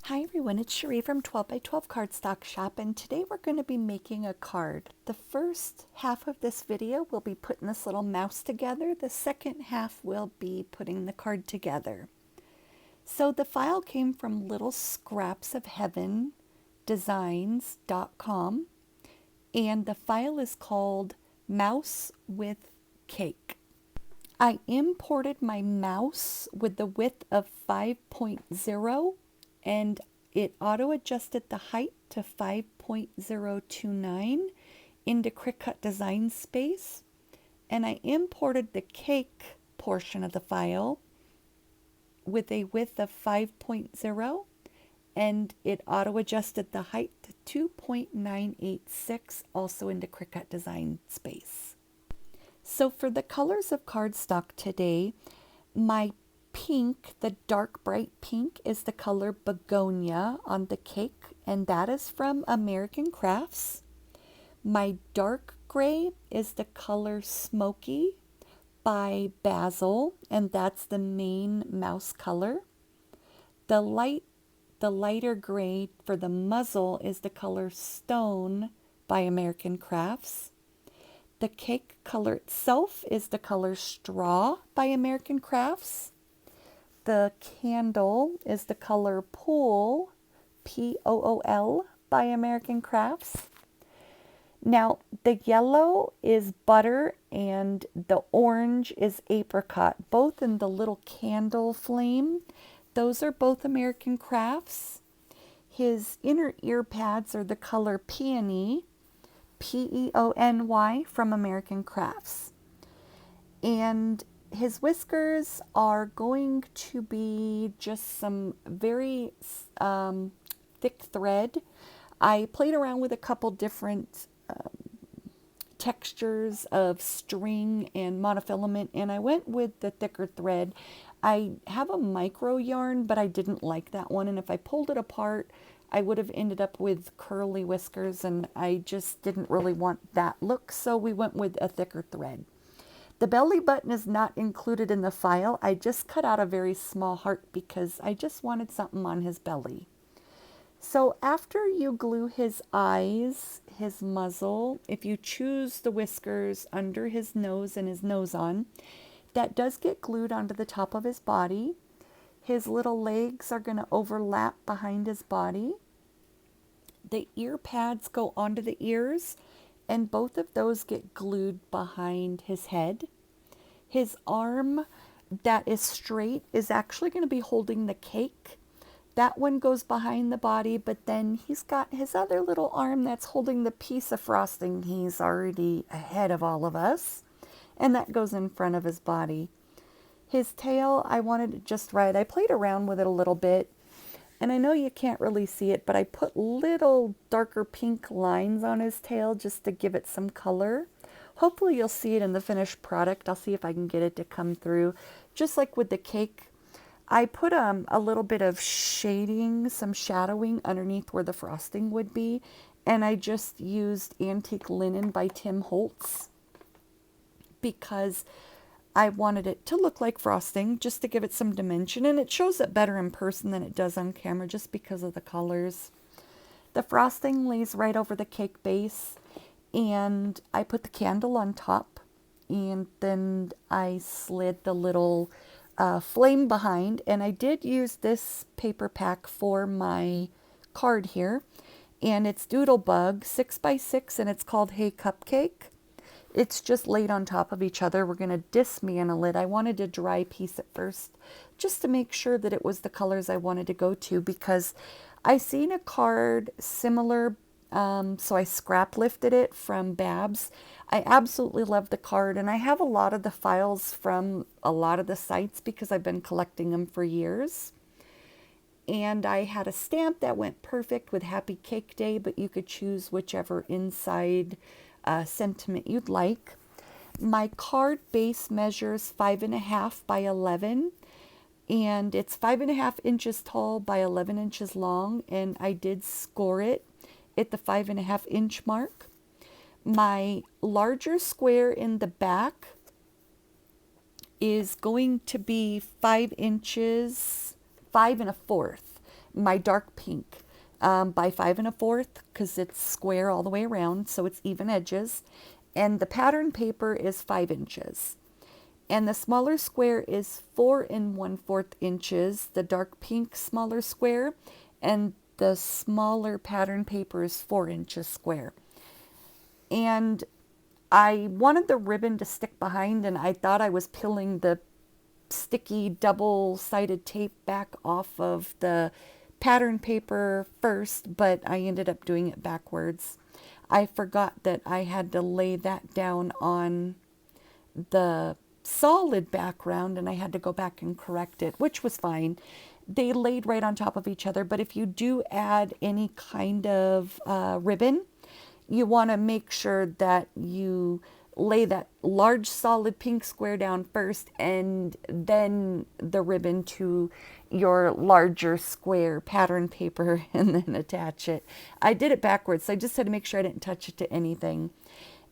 Hi everyone, it's Cherie from 12 by 12 Cardstock Shop, and today we're going to be making a card. The first half of this video will be putting this little mouse together. The second half will be putting the card together. So the file came from Little Scraps of Heaven Designs.com, and the file is called Mouse with Cake. I imported my mouse with the width of 5.0 and it auto-adjusted the height to 5.029 into Cricut Design Space, and I imported the cake portion of the file with a width of 5.0 and it auto-adjusted the height to 2.986 also into Cricut Design Space. So for the colors of cardstock today, my pink, the dark bright pink, is the color Begonia on the cake, and that is from American Crafts. My dark gray is the color Smoky by Basil, and that's the main mouse color. The lighter gray for the muzzle is the color Stone by American Crafts. The cake color itself is the color Straw by American Crafts. The candle is the color Pool, P-O-O-L, by American Crafts. Now, the yellow is Butter and the orange is Apricot, both in the little candle flame. Those are both American Crafts. His inner ear pads are the color Peony, P-E-O-N-Y, from American Crafts. And his whiskers are going to be just some very thick thread. I played around with a couple different textures of string and monofilament, and I went with the thicker thread. I have a micro yarn, but I didn't like that one, and if I pulled it apart, I would have ended up with curly whiskers, and I just didn't really want that look, so we went with a thicker thread. The belly button is not included in the file. I just cut out a very small heart because I just wanted something on his belly. So after you glue his eyes, his muzzle, if you choose the whiskers under his nose and his nose on, that does get glued onto the top of his body. His little legs are going to overlap behind his body. The ear pads go onto the ears, and both of those get glued behind his head. His arm that is straight is actually going to be holding the cake. That one goes behind the body, but then he's got his other little arm that's holding the piece of frosting. He's already ahead of all of us, and that goes in front of his body. His tail, I wanted it just right. I played around with it a little bit, and I know you can't really see it, but I put little darker pink lines on his tail just to give it some color. Hopefully you'll see it in the finished product. I'll see if I can get it to come through. Just like with the cake, I put a little bit of shading, some shadowing underneath where the frosting would be, and I just used Antique Linen by Tim Holtz because I wanted it to look like frosting, just to give it some dimension, and it shows it better in person than it does on camera just because of the colors. The frosting lays right over the cake base, and I put the candle on top, and then I slid the little flame behind, and I did use this paper pack for my card here, and it's Doodlebug 6x6, and it's called Hey Cupcake. It's just laid on top of each other. We're going to dismantle it. I wanted to dry piece it first just to make sure that it was the colors I wanted to go to, because I seen a card similar, so I scrap lifted it from Babs. I absolutely love the card, and I have a lot of the files from a lot of the sites because I've been collecting them for years. And I had a stamp that went perfect with Happy Cake Day, but you could choose whichever inside sentiment you'd like. My card base measures 5.5 by 11, and it's 5.5 inches tall by 11 inches long, and I did score it at the 5.5 inch mark. My larger square in the back is going to be 5 inches, 5 1/4. my dark pink by 5 1/4 because it's square all the way around, so it's even edges. And the pattern paper is 5 inches. And the smaller square is 4 1/4 inches, the dark pink smaller square, and the smaller pattern paper is 4 inches square. And I wanted the ribbon to stick behind, and I thought I was peeling the sticky double-sided tape back off of the pattern paper first, but I ended up doing it backwards. I forgot that I had to lay that down on the solid background, and I had to go back and correct it, which was fine. They laid right on top of each other, but if you do add any kind of ribbon, you want to make sure that you lay that large solid pink square down first and then the ribbon to your larger square pattern paper and then attach it. I did it backwards, so I just had to make sure I didn't touch it to anything.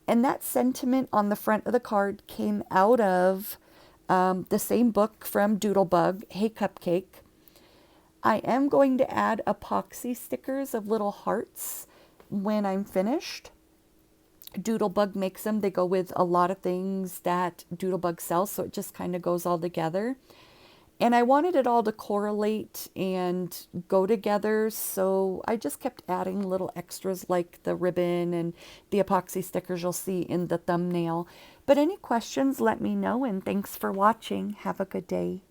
And that sentiment on the front of the card came out of the same book from Doodlebug, Hey Cupcake. I am going to add epoxy stickers of little hearts when I'm finished. Doodlebug makes them. They go with a lot of things that Doodlebug sells, so it just kind of goes all together. And I wanted it all to correlate and go together, so I just kept adding little extras like the ribbon and the epoxy stickers you'll see in the thumbnail. But any questions, let me know, and thanks for watching. Have a good day.